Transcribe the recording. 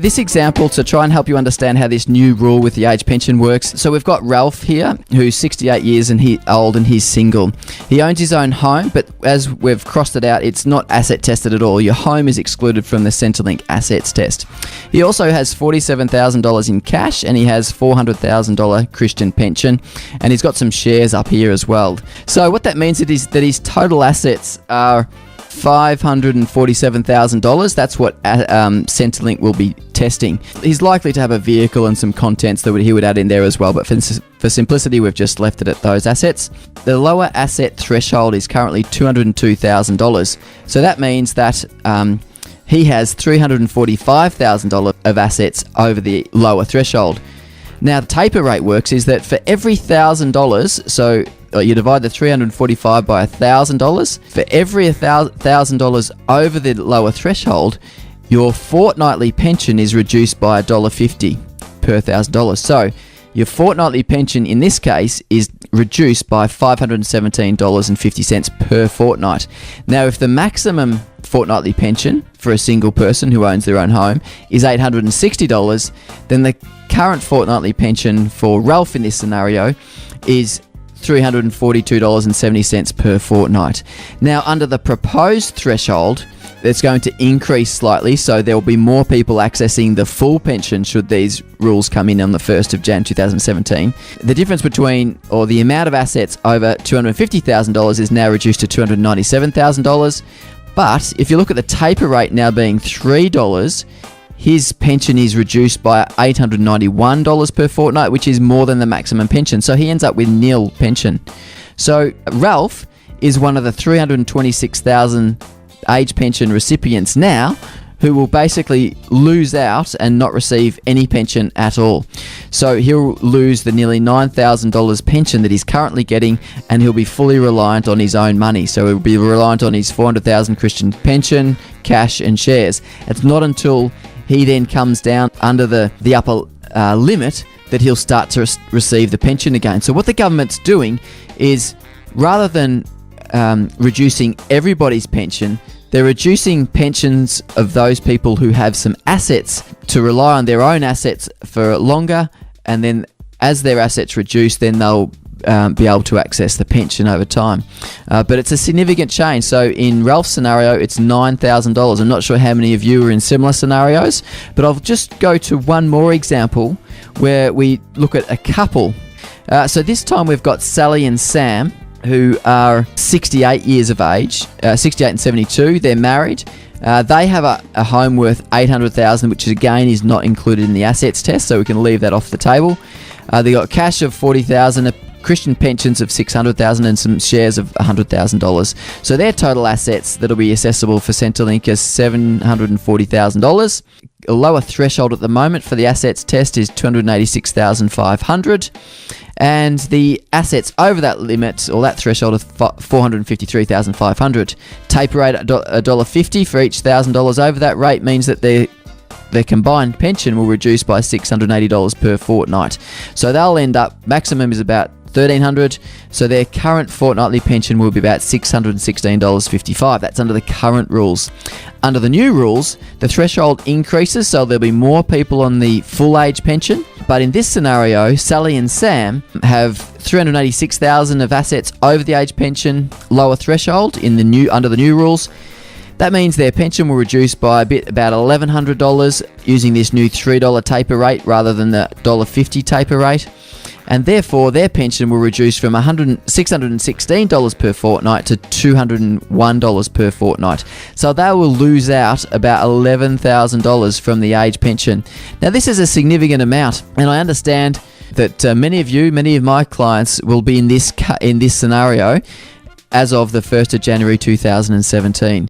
This example to try and help you understand how this new rule with the age pension works. So we've got Ralph here, who's 68 years old and he's single. He owns his own home, but as we've crossed it out, it's not asset tested at all. Your home is excluded from the Centrelink assets test. He also has $47,000 in cash and he has $400,000 Christian pension, and he's got some shares up here as well. So what that means is that his total assets are $547,000. That's what Centrelink will be testing. He's likely to have a vehicle and some contents that he would add in there as well, but for simplicity, we've just left it at those assets. The lower asset threshold is currently $202,000. So that means that he has $345,000 of assets over the lower threshold. Now, the taper rate works is that for every $1,000, so you divide the 345 by $1,000. For every $1,000 over the lower threshold, your fortnightly pension is reduced by $1.50 per $1,000. So your fortnightly pension in this case is reduced by $517.50 per fortnight. Now, if the maximum fortnightly pension for a single person who owns their own home is $860, then the current fortnightly pension for Ralph in this scenario is $342.70 per fortnight. Now, under the proposed threshold, it's going to increase slightly, so there will be more people accessing the full pension should these rules come in on the 1st of Jan 2017. The difference between, or the amount of assets over $250,000 is now reduced to $297,000. But if you look at the taper rate now being $3, his pension is reduced by $891 per fortnight, which is more than the maximum pension. So he ends up with nil pension. So Ralph is one of the 326,000 age pension recipients now who will basically lose out and not receive any pension at all. So he'll lose the nearly $9,000 pension that he's currently getting, and he'll be fully reliant on his own money. So he'll be reliant on his $400,000 Christian pension, cash and shares. It's not until he then comes down under the upper limit that he'll start to receive the pension again. So what the government's doing is, rather than reducing everybody's pension, they're reducing pensions of those people who have some assets to rely on their own assets for longer, and then as their assets reduce, then they'll be able to access the pension over time. But it's a significant change. So in Ralph's scenario, it's $9,000. I'm not sure how many of you are in similar scenarios, but I'll just go to one more example where we look at a couple. So this time we've got Sally and Sam, who are 68 years of age, 68 and 72. They're married. They have a home worth $800,000, which again is not included in the assets test, so we can leave that off the table. They got cash of $40,000, Christian pensions of $600,000, and some shares of $100,000. So their total assets that'll be accessible for Centrelink is $740,000. A lower threshold at the moment for the assets test is $286,500. And the assets over that limit, or that threshold, of $453,500. Taper rate at $1.50 for each $1,000 over that rate means that their combined pension will reduce by $680 per fortnight. So they'll end up, maximum is about $1,300, so their current fortnightly pension will be about $616.55. That's under the current rules. Under the new rules, the threshold increases, so there'll be more people on the full age pension. But in this scenario, Sally and Sam have $386,000 of assets over the age pension lower threshold under the new rules. That means their pension will reduce by about $1,100 using this new $3 taper rate rather than the $1.50 taper rate. And therefore, their pension will reduce from $616 per fortnight to $201 per fortnight. So they will lose out about $11,000 from the age pension. Now, this is a significant amount, and I understand that many of my clients will be in this scenario as of the 1st of January 2017.